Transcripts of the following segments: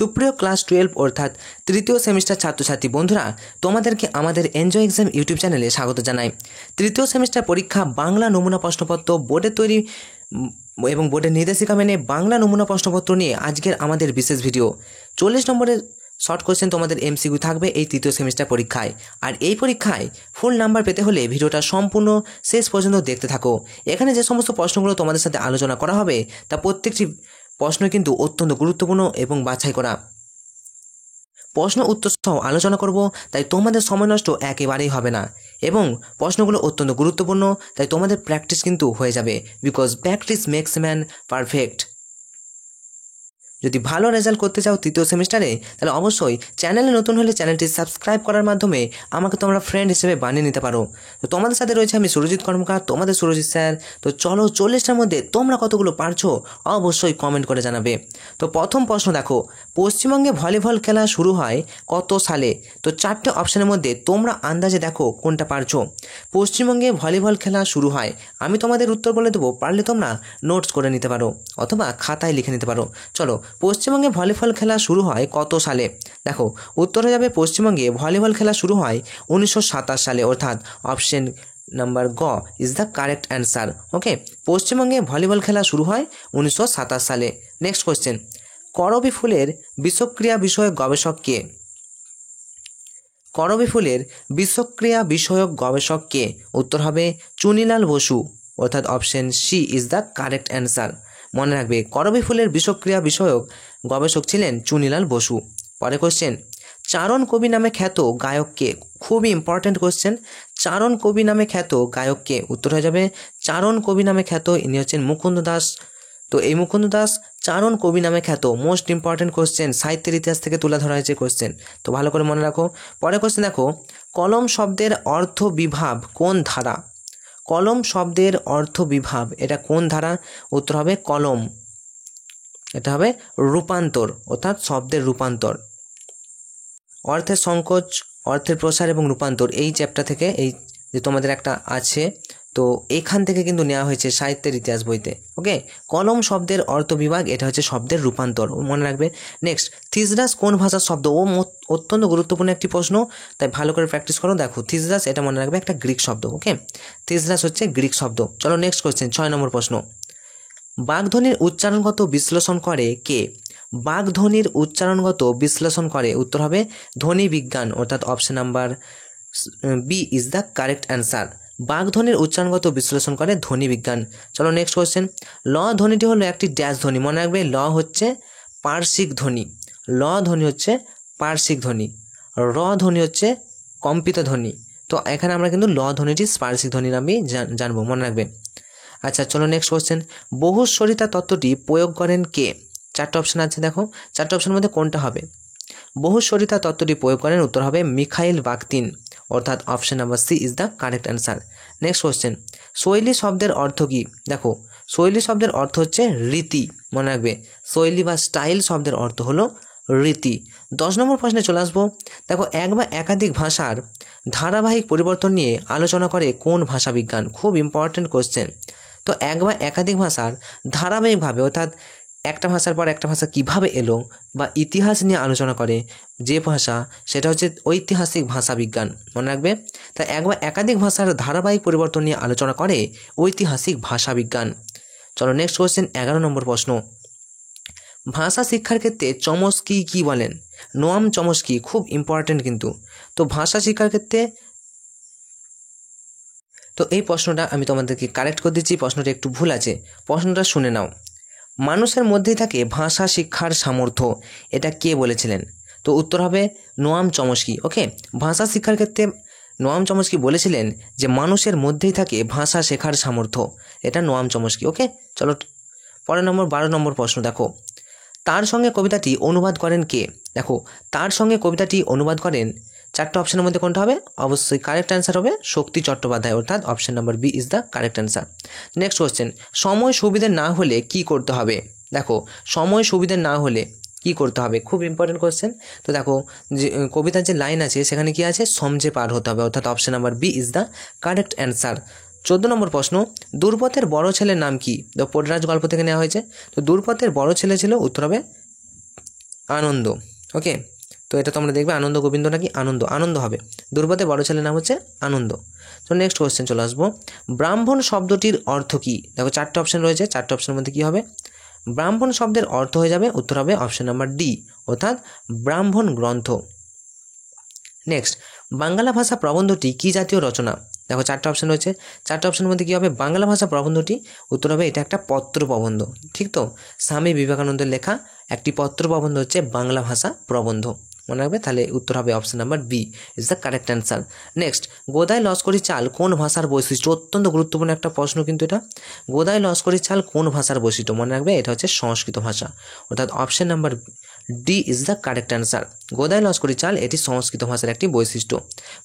সুপ্রিয় ক্লাস 12 অর্থাৎ তৃতীয় সেমিস্টার ছাত্রছাত্রী বন্ধুরা, তোমাদেরকে আমাদের এনজয় এক্সাম ইউটিউব চ্যানেলে স্বাগত জানাই। তৃতীয় সেমিস্টার পরীক্ষা বাংলা নমুনা প্রশ্নপত্র বোর্ডের তৈরি এবং বোর্ডের নির্দেশিকা মেনে বাংলা নমুনা প্রশ্নপত্র নিয়ে আজকের আমাদের বিশেষ ভিডিও। 40 নম্বরের শর্ট কোশ্চেন তোমাদের এমসিকিউ থাকবে এই তৃতীয় সেমিস্টার পরীক্ষায়। আর এই পরীক্ষায় ফুল নাম্বার পেতে হলে ভিডিওটা সম্পূর্ণ শেষ পর্যন্ত দেখতে থাকো। এখানে যে সমস্ত প্রশ্নগুলো তোমাদের সাথে আলোচনা করা হবে তা প্রত্যেকটি প্রশ্ন কিন্তু অত্যন্ত গুরুত্বপূর্ণ এবং বাছাই করা প্রশ্ন উত্তর সহ আলোচনা করব, তাই তোমাদের সময় নষ্ট একেবারেই হবে না এবং প্রশ্নগুলো অত্যন্ত গুরুত্বপূর্ণ, তাই তোমাদের প্র্যাকটিস কিন্তু হয়ে যাবে। Because practice makes man perfect. যদি ভালো রেজাল্ট করতে চাও তৃতীয় সেমিস্টারে, তাহলে অবশ্যই চ্যানেলে নতুন হলে চ্যানেলটি সাবস্ক্রাইব করার মাধ্যমে আমাকে তোমরা ফ্রেন্ড হিসেবে বানিয়ে নিতে পারো। তো তোমাদের সাথে রয়েছে আমি সুরজিৎ কর্মকার, তোমাদের সুরজিৎ স্যার। তো চলো 40টার মধ্যে তোমরা কতগুলো পারছো অবশ্যই কমেন্ট করে জানাবে। তো প্রথম প্রশ্ন দেখো, পশ্চিমবঙ্গে ভলিবল খেলা শুরু হয় কত সালে? তো 4টে অপশানের মধ্যে তোমরা আন্দাজে দেখো কোনটা পারছো। পশ্চিমবঙ্গে ভলিবল খেলা শুরু হয়, আমি তোমাদের উত্তর বলে দেবো, পারলে তোমরা নোটস করে নিতে পারো অথবা খাতায় লিখে নিতে পারো। চলো, পশ্চিমবঙ্গে ভলিবল খেলা শুরু হয় কত সালে? দেখো উত্তর হয়ে যাবে পশ্চিমবঙ্গে ভলিবল খেলা শুরু হয় 1927 সালে, অর্থাৎ অপশন নাম্বার গ ইজ দ্য কারেক্ট অ্যান্সার। ওকে, পশ্চিমবঙ্গে ভলিবল খেলা শুরু হয় 1927 সালে। নেক্সট কোয়েশ্চেন, করবী ফুলের বিষক্রিয়া বিষয়ক গবেষক কে? করবী ফুলের বিষক্রিয়া বিষয়ক গবেষক কে? উত্তর হবে চুনিলাল বসু, অর্থাৎ option C is the correct answer. মনে রাখবে, করবী ফুলের বিষক্রিয়া বিষয়ক গবেষক ছিলেন চুনিলাল বসু। পরে কোশ্চেন, চারণ কবি নামে খ্যাত গায়ক কে? খুবই ইম্পর্টেন্ট কোশ্চেন। চারণ কবি নামে খ্যাত গায়ক কে? উত্তর হয়ে যাবে চারণ কবি নামে খ্যাত ইনি হচ্ছেন মুকুন্দ দাস। তো এই মুকুন্দ দাস চারণ কবি নামে খ্যাত। মোস্ট ইম্পর্টেন্ট কোশ্চেন, সাহিত্যের ইতিহাস থেকে তুলে ধরা হয়েছে কোশ্চেন, তো ভালো করে মনে রাখো। পরে কোশ্চেন দেখো, কলম শব্দের অর্থ বিভাব কোন ধারা? কলম শব্দের অর্থ বিভাব এটা কোন ধারা? উত্তর হবে কলম, এটা হবে রূপান্তর, অর্থাৎ শব্দের রূপান্তর। অর্থের সংকোচ, অর্থের প্রসার এবং রূপান্তর এই চ্যাপ্টার থেকে, এই যে তোমাদের একটা আছে, তো এখান থেকে কিন্তু নেওয়া হয়েছে সাহিত্যের ইতিহাস বইতে। ওকে, কলম শব্দের অর্থ বিভাগ এটা হচ্ছে শব্দের রূপান্তর, মনে রাখবে। নেক্সট, থিসরাস কোন ভাষার শব্দ? অত্যন্ত গুরুত্বপূর্ণ একটি প্রশ্ন, তাই ভালো করে প্র্যাকটিস করো। দেখো থিসরাস এটা মনে রাখবে একটা গ্রিক শব্দ। ওকে, থিসরাস হচ্ছে গ্রিক শব্দ। চলো নেক্সট কোয়েশ্চেন, 6 নম্বর প্রশ্ন, বাগধ্বনির উচ্চারণগত বিশ্লেষণ করে কে? বাগধ্বনির উচ্চারণগত বিশ্লেষণ করে, উত্তর হবে ধ্বনি বিজ্ঞান, অর্থাৎ option number B is the correct answer. বাগধ্বনির উচ্চারণগত বিশ্লেষণ করে ধ্বনি বিজ্ঞান। চলো নেক্সট কোয়েশ্চেন, ল ধ্বনিটি হলো একটি ড্যাশ ধ্বনি। মনে রাখবে, ল হচ্ছে পার্শ্বিক ধ্বনি, ল ধ্বনি হচ্ছে পার্শ্বিক ধ্বনি, র ধ্বনি হচ্ছে কম্পিত ধ্বনি। তো এখানে আমরা কিন্তু ল ধ্বনিটি স্পার্শিক ধ্বনি নামে জানবো, মনে রাখবে। আচ্ছা চলো নেক্সট কোয়েশ্চেন, বহুস্বরিতা তত্ত্বটি প্রয়োগ করেন কে? 4টে অপশন আছে, দেখো 4টে অপশনের মধ্যে কোনটা হবে? বহুস্বরিতা তত্ত্বটি প্রয়োগ করেন, উত্তর হবে মিখাইল বাখতিন, অর্থাৎ option number C is the correct answer. Next question, শৈলী শব্দের অর্থ কি? দেখো শৈলী শব্দের অর্থ হচ্ছে রীতি, মনে রাখবে, শৈলী বা স্টাইল শব্দের অর্থ হলো রীতি। 10 নম্বর প্রশ্নে চলে আসবো। দেখো, এক বা একাধিক ভাষার ধারাবাহিক পরিবর্তন নিয়ে আলোচনা করে কোন ভাষা বিজ্ঞান? খুব ইম্পর্টেন্ট কোয়েশ্চেন। তো এক বা একাধিক ভাষার ধারাবাহিকভাবে, অর্থাৎ একটা ভাষার পর একটা ভাষা কিভাবে এলো বা ইতিহাস নিয়ে আলোচনা করে যে ভাষা, সেটা হচ্ছে ঐতিহাসিক ভাষা বিজ্ঞান, মনে রাখবে। তাই এক বা একাধিক ভাষার ধারাবাহিক পরিবর্তন নিয়ে আলোচনা করে ঐতিহাসিক ভাষা বিজ্ঞান। চলো নেক্সট কোয়েশ্চেন, 11 নম্বর প্রশ্ন, ভাষা শিক্ষার ক্ষেত্রে চমস্কি কি বলেন? নোয়াম চমস্কি, খুব ইম্পর্টেন্ট কিন্তু। তো ভাষা শিক্ষার ক্ষেত্রে, তো এই প্রশ্নটা আমি তোমাদেরকে কারেক্ট করে দিচ্ছি, প্রশ্নটা একটু ভুল আছে, প্রশ্নটা শুনে নাও। মানুষের মধ্যেই থাকে ভাষা শিক্ষার সামর্থ্য, এটা কে বলেছিলেন? তো উত্তর হবে নোয়াম চমস্কি। ওকে, ভাষা শিক্ষার ক্ষেত্রে নোয়াম চমস্কি বলেছিলেন যে মানুষের মধ্যেই থাকে ভাষা শেখার সামর্থ্য, এটা নোয়াম চমস্কি। ওকে, চলো পরের নম্বর 12 নম্বর প্রশ্ন দেখো, তার সঙ্গে কবিতাটি অনুবাদ করেন কে? দেখো তার সঙ্গে কবিতাটি অনুবাদ করেন, 4টে অপশনের মধ্যে কোনটা হবে? অবশ্যই কারেক্ট অ্যান্সার হবে শক্তি চট্টোপাধ্যায়, অর্থাৎ option number B is the correct answer. Next question, সময় সুবিধে না হলে কি করতে হবে? দেখো সময় সুবিধে না হলে কি করতে হবে, খুব ইম্পর্টেন্ট কোয়েশ্চেন। তো দেখো যে কবিতার যে লাইন আছে সেখানে কি আছে? সমঝে পার হতে হবে, অর্থাৎ option number B is the correct answer. 14 নম্বর প্রশ্ন, দুর্পথের বড় ছেলের নাম কি? তো পোড়রাজ গল্প থেকে নেওয়া হয়েছে। তো দুর্পথের বড় ছেলে ছিল, উত্তর হবে আনন্দ। ওকে, তো এটা তোমরা দেখবে আনন্দ গোবিন্দ নাকি আনন্দ, আনন্দ হবে। দুর্বাদের বড় ছেলের নাম হচ্ছে আনন্দ। তো নেক্সট কোয়েশ্চেন চলে আসবো, ব্রাহ্মণ শব্দটির অর্থ কী? দেখো চারটে অপশন রয়েছে, চারটে অপশনের মধ্যে কী হবে? ব্রাহ্মণ শব্দের অর্থ হয়ে যাবে, উত্তর হবে অপশন নাম্বার ডি, অর্থাৎ ব্রাহ্মণ গ্রন্থ। নেক্সট, বাংলা ভাষা প্রবন্ধটি কী জাতীয় রচনা? দেখো চারটে অপশন রয়েছে, চারটে অপশনের মধ্যে কী হবে? বাংলা ভাষা প্রবন্ধটি, উত্তর হবে এটা একটা পত্র প্রবন্ধ। ঠিক তো, স্বামী বিবেকানন্দের লেখা একটি পত্র প্রবন্ধ হচ্ছে বাংলা ভাষা প্রবন্ধ, মনে রাখবে। তাহলে উত্তর হবে option number B is the correct answer. Next, গোদাই লস্করি চাল কোন ভাষার বৈশিষ্ট্য? অত্যন্ত গুরুত্বপূর্ণ একটা প্রশ্ন কিন্তু এটা। গোদাই লস্করি চাল কোন ভাষার বৈশিষ্ট্য? মনে রাখবে এটা হচ্ছে সংস্কৃত ভাষা, অর্থাৎ option number D is the correct answer. গোদাই লস্করি চাল এটি সংস্কৃত ভাষার একটি বৈশিষ্ট্য।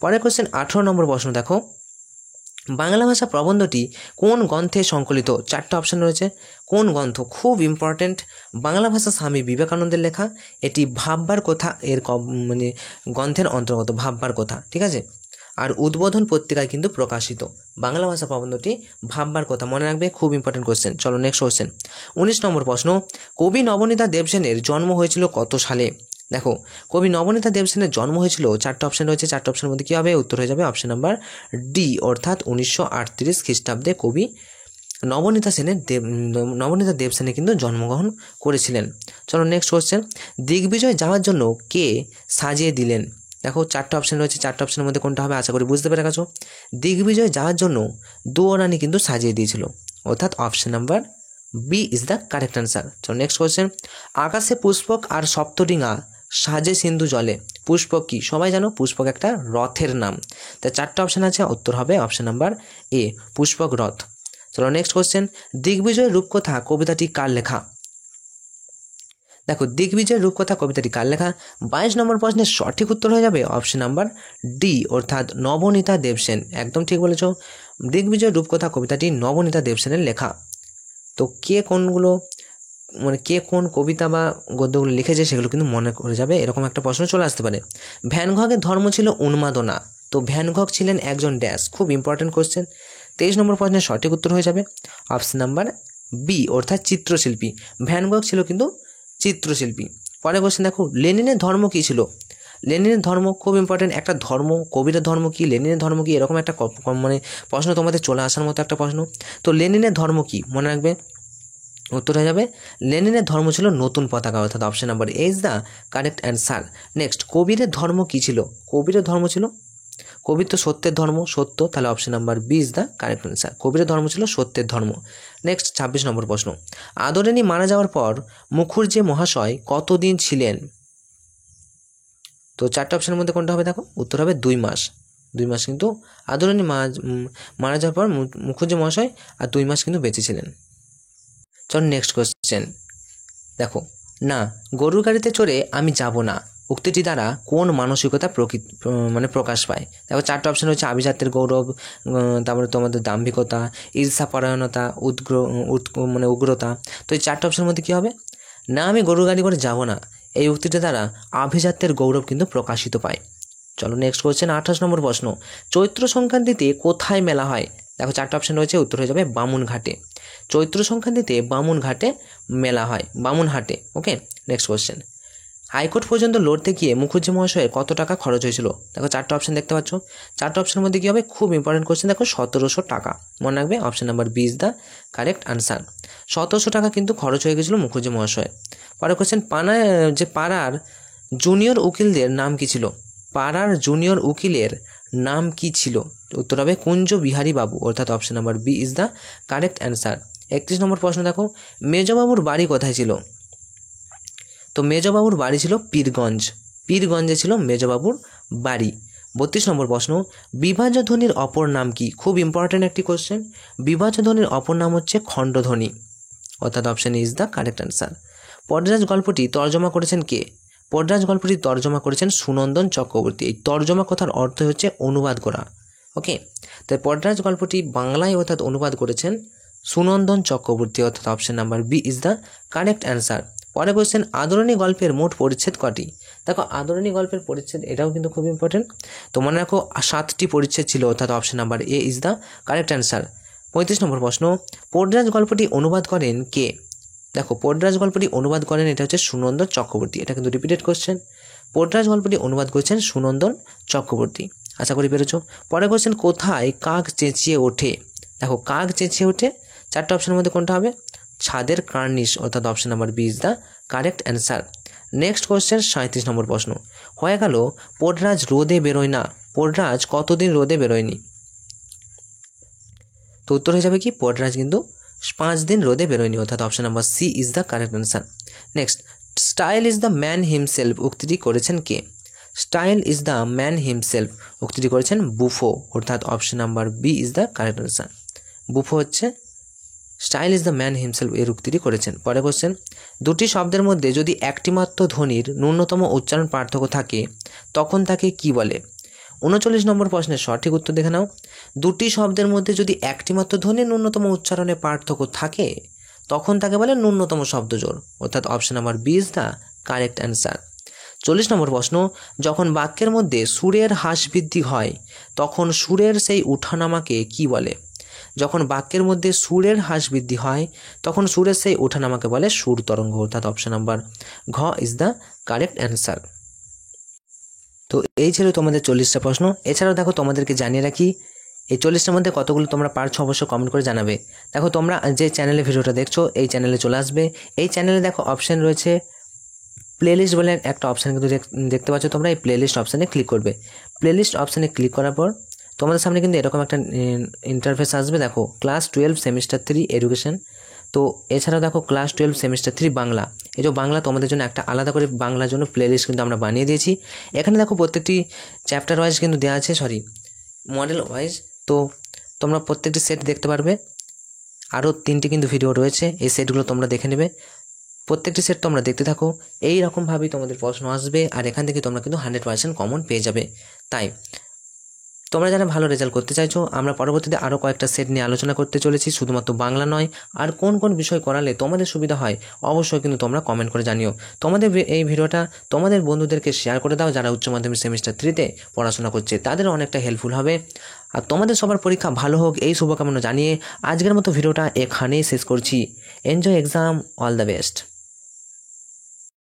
পরের কোশ্চেন 18 নম্বর প্রশ্ন দেখো, বাংলা ভাষা প্রবন্ধটি কোন গ্রন্থে সংকলিত? চারটে অপশন রয়েছে, কোন গ্রন্থ? খুব ইম্পর্টেন্ট, বাংলা ভাষা স্বামী বিবেকানন্দের লেখা, এটি ভাববার কথা এর মানে গ্রন্থের অন্তর্গত, ভাববার কথা। ঠিক আছে, আর উদ্বোধন পত্রিকায় কিন্তু প্রকাশিত। বাংলা ভাষা প্রবন্ধটি ভাববার কথা, মনে রাখবে, খুব ইম্পর্টেন্ট কোশ্চেন। চলো নেক্সট কোশ্চেন 19 নম্বর প্রশ্ন, কবি নবনীতা দেবসেনের জন্ম হয়েছিল কত সালে? দেখো, কবি নবনীতা দেবসেনের জন্ম হয়েছিল, চারটে অপশন রয়েছে, চারটে অপশনের মধ্যে কী হবে? উত্তর হয়ে যাবে অপশন নাম্বার ডি, অর্থাৎ 1938 খ্রিস্টাব্দে কবি নবনীতা দেবসেনে কিন্তু জন্মগ্রহণ করেছিলেন। চলো নেক্সট কোশ্চেন, দিগ্বিজয় যাওয়ার জন্য কে সাজিয়ে দিলেন? দেখো চারটে অপশন রয়েছে, চারটে অপশনের মধ্যে কোনটা হবে? আশা করি বুঝতে পেরে গেছো। দিগ্বিজয় যাওয়ার জন্য দুয়োরানি কিন্তু সাজিয়ে দিয়েছিল, অর্থাৎ option number B is the correct answer. চলো নেক্সট কোশ্চেন, আকাশে পুষ্পক আর সপ্তডিঙা সাজে সিন্ধু জলে, পুষ্পক কি? সবাই জানো পুষ্পক একটা রথের নাম। তা চারটে অপশন আছে, উত্তর হবে অপশন নাম্বার এ, পুষ্পক রথ। চলো নেক্সট কোশ্চেন, দিগ্বিজয় রূপকথা কবিতাটি কার লেখা? দেখো, দিগ্বিজয় রূপকথা কবিতাটি কার লেখা? 22 নম্বর প্রশ্নের সঠিক উত্তর হয়ে যাবে অপশন নাম্বার ডি, অর্থাৎ নবনীতা দেবসেন। একদম ঠিক বলেছ, দিগ্বিজয় রূপকথা কবিতাটি নবনীতা দেবসেনের লেখা। তো কে কোনগুলো, মানে কে কোন কবিতা বা গদ্যগুলো লিখেছে সেগুলো কিন্তু মনে করে যাবে, এরকম একটা প্রশ্ন চলে আসতে পারে। ভ্যান গঘের ধর্ম ছিল উন্মাদনা, তো ভ্যান গঘ ছিলেন একজন ড্যাশ, খুব ইম্পর্টেন্ট কোশ্চেন। 23 নম্বর প্রশ্নের সঠিক উত্তর হয়ে যাবে অপশন নাম্বার বি, অর্থাৎ চিত্রশিল্পী। ভ্যান গঘ ছিল কিন্তু চিত্রশিল্পী। পরের কোশ্চেন দেখো, লেনিনের ধর্ম কী ছিল? লেনিনের ধর্ম খুব ইম্পর্টেন্ট একটা ধর্ম, কবির ধর্ম কি, লেনিনের ধর্ম কি, এরকম একটা মানে প্রশ্ন তোমাদের চলে আসার মতো একটা প্রশ্ন। তো লেনিনের ধর্ম কি? মনে রাখবে, উত্তর হয়ে যাবে লেনিনের ধর্ম ছিল নতুন পতাকা, অর্থাৎ option number A is the correct answer. Next, কবিরের ধর্ম কী ছিল? কবিরের ধর্ম ছিল, কবির তো সত্যের ধর্ম, সত্য, তাহলে option number B is the correct answer. কবিরের ধর্ম ছিল সত্যের ধর্ম। নেক্সট 26 নম্বর প্রশ্ন, আদরিণী মারা যাওয়ার পর মুখুজ্জে মহাশয় কতদিন ছিলেন? তো চারটে অপশনের মধ্যে কোনটা হবে? দেখো, উত্তর হবে 2 মাস। 2 মাস কিন্তু আদরিণী মারা যাওয়ার পর মুখুজ্জে মহাশয় আর 2 মাস কিন্তু বেঁচে ছিলেন। চলো নেক্সট কোশ্চেন দেখো, না গরুর গাড়িতে চড়ে আমি যাব না উক্তিটি দ্বারা কোন মানসিকতা মানে প্রকাশ পায়? দেখো চারটে অপশন হচ্ছে, আভিজাত্যের গৌরব, তারপরে তোমাদের দাম্ভিকতা, ঈর্ষাপরায়ণতা, মানে উগ্রতা। তো এই চারটে অপশনের মধ্যে কী হবে? না আমি গরুর গাড়ি করে যাব না, এই উক্তিটি দ্বারা আভিজাত্যের গৌরব কিন্তু প্রকাশিত পায়। চলো নেক্সট কোশ্চেন 28 নম্বর প্রশ্ন, চৈত্র সংক্রান্তিতে কোথায় মেলা হয়? দেখো চারটে অপশন রয়েছে, উত্তর হয়ে যাবে বামুনঘাটে। চৈত্র সংক্রান্তিতে বামুনঘাটে মেলা হয়, বামুনহাটে। ওকে, নেক্সট কোশ্চেন, হাইকোর্ট পর্যন্ত লড়তে গিয়ে মুখুজ্জে মহাশয়ের কত টাকা খরচ হয়েছিল? দেখো চারটে অপশন দেখতে পাচ্ছ, চারটে অপশনের মধ্যে কী হবে? খুব ইম্পর্টেন্ট কোশ্চেন, দেখো 1700 টাকা, মনে রাখবে option number B is the correct answer. 1700 টাকা কিন্তু খরচ হয়ে গেছিলো মুখুজ্জে মহাশয়। পরের কোশ্চেন, পাড়ার জুনিয়র উকিলদের নাম কী ছিল? পাড়ার জুনিয়র উকিলের নাম কি ছিল? উত্তর হবে কুঞ্জ বিহারী বাবু, অর্থাৎ option number B is the correct answer. 31 নম্বর প্রশ্ন দেখো, মেজবাবুর বাড়ি কোথায় ছিল? তো মেজবাবুর বাড়ি ছিল পীরগঞ্জ, পীরগঞ্জে ছিল মেজবাবুর বাড়ি। 32 নম্বর প্রশ্ন, বিভাজ্য ধ্বনির অপর নাম কি? খুব ইম্পর্টেন্ট একটি কোশ্চেন, বিভাজ্য ধ্বনির অপর নাম হচ্ছে খণ্ডধ্বনি, অর্থাৎ option is the correct answer. পডরাজ গল্পটি তর্জমা করেছেন কে? পডরাজ গল্পটি তর্জমা করেছেন সুনন্দন চক্রবর্তী। এই তর্জমা কথার অর্থ হচ্ছে অনুবাদ করা। ওকে, তাই পডরাজ গল্পটি বাংলায় অর্থাৎ অনুবাদ করেছেন সুনন্দন চক্রবর্তী, অর্থাৎ option number B is the correct answer. পরে কোশ্চেন, আদরণী গল্পের মোট পরিচ্ছেদ কটি? দেখো আদরণী গল্পের পরিচ্ছেদ এটাও কিন্তু খুব ইম্পর্টেন্ট, তো মনে রাখো 7টি পরিচ্ছেদ ছিল, অর্থাৎ option number A is the correct answer. 35 নম্বর প্রশ্ন, পডরাজ গল্পটি অনুবাদ করেন কে? দেখো পোডরাজ গল্পটি অনুবাদ করেন এটা হচ্ছে সুনন্দন চক্রবর্তী, এটা কিন্তু রিপিটেড কোশ্চেন। পোডরাজ গল্পটি অনুবাদ করেছেন সুনন্দন চক্রবর্তী, আশা করি পেরেছো। পরে কোশ্চেন কোথায় কাক চেঁচিয়ে ওঠে? দেখো কাক চেঁচিয়ে ওঠে, চারটে অপশনের মধ্যে কোনটা হবে? ছাদের কার্নিশ, অর্থাৎ option number B is the correct answer. Next question 37 নম্বর প্রশ্ন। হয়ে গেল পোডরাজ রোদে বেরোয় না, পোডরাজ কতদিন রোদে বেরোয়নি? তো উত্তর হয়ে যাবে কি পোডরাজ কিন্তু 5 দিন রোদে বেরোয়নি, অর্থাৎ option number C is the correct answer. Next, style is the man himself উক্তিটি করেছেন কে? Style is the man himself উক্তিটি করেছেন বুফো, অর্থাৎ option number B is the correct answer. Buffon হচ্ছে style is the man himself এর উক্তিটি করেছেন। পরে কোশ্চেন, দুটি শব্দের মধ্যে যদি একটি মাত্র ধ্বনির ন্যূনতম উচ্চারণ পার্থক্য থাকে তখন তাকে কি বলে? 39 নম্বর প্রশ্নের সঠিক উত্তর দেখে নাও। দুটি শব্দের মধ্যে যদি একটি মাত্র ধ্বনির ন্যূনতম উচ্চারণে পার্থক্য থাকে তখন তাকে বলে ন্যূনতম শব্দজোড়, অর্থাৎ option number B is the correct answer. 40 নম্বর প্রশ্ন, যখন বাক্যের মধ্যে সুরের হ্রাস বৃদ্ধি হয় তখন সুরের সেই উঠানামাকে কি বলে? যখন বাক্যের মধ্যে সুরের হ্রাস বৃদ্ধি হয় তখন সুরের সেই ওঠানামাকে বলে সুর তরঙ্গ, অর্থাৎ অপশন নাম্বার ঘ ইজ দ্য কারেক্ট অ্যান্সার। তো এই ছিল তোমাদের 40টা প্রশ্ন। এছাড়াও দেখো তোমাদেরকে জানিয়ে রাখি এই 40টার মধ্যে কতগুলো তোমরা পারছো অবশ্যই কমেন্ট করে জানাবে। দেখো তোমরা যে চ্যানেলে ভিডিওটা দেখছো এই চ্যানেলে চলে আসবে, এই চ্যানেলে দেখো অপশান রয়েছে প্লেলিস্ট বলে একটা অপশান কিন্তু দেখতে পাচ্ছ তোমরা, এই প্লেলিস্ট অপশানে ক্লিক করবে। প্লেলিস্ট অপশানে ক্লিক করার পর তোমাদের সামনে কিন্তু এরকম একটা ইন্টারফেস আসবে। দেখো ক্লাস 12 সেমিস্টার 3 এডুকেশন, তো এছাড়াও দেখো ক্লাস 12 সেমিস্টার 3 বাংলা, এই যে বাংলা তোমাদের জন্য একটা আলাদা করে বাংলার জন্য প্লেলিস্ট কিন্তু আমরা বানিয়ে দিয়েছি। এখানে দেখো প্রত্যেকটি চ্যাপ্টার ওয়াইজ কিন্তু দেওয়া আছে, মডেল ওয়াইজ, তো তোমরা প্রত্যেকটি সেট দেখতে পারবে। আরও 3টি কিন্তু ভিডিও রয়েছে, এই সেটগুলো তোমরা দেখে নেবে। প্রত্যেকটি সেট তোমরা দেখতে থাকো, এই রকমভাবেই তোমাদের প্রশ্ন আসবে আর এখান থেকে তোমরা কিন্তু 100% কমন পেয়ে যাবে। তাই তোমরা যারা ভালো রেজাল্ট করতে চাইছো, আমরা পরবর্তীতে আরও কয়েকটা সেট নিয়ে আলোচনা করতে চলেছি, শুধুমাত্র বাংলা নয়, আর কোন কোন বিষয় করালে তোমাদের সুবিধা হয় অবশ্যই কিন্তু তোমরা কমেন্ট করে জানিও। তোমাদের এই ভিডিওটা তোমাদের বন্ধুদেরকে শেয়ার করে দাও যারা উচ্চ মাধ্যমিক সেমিস্টার 3তে পড়াশোনা করছে, তাদের অনেকটা হেল্পফুল হবে। আর তোমাদের সবার পরীক্ষা ভালো হোক এই শুভকামনা জানিয়ে আজকের মতো ভিডিওটা এখানেই শেষ করছি। Enjoy exam, all the best.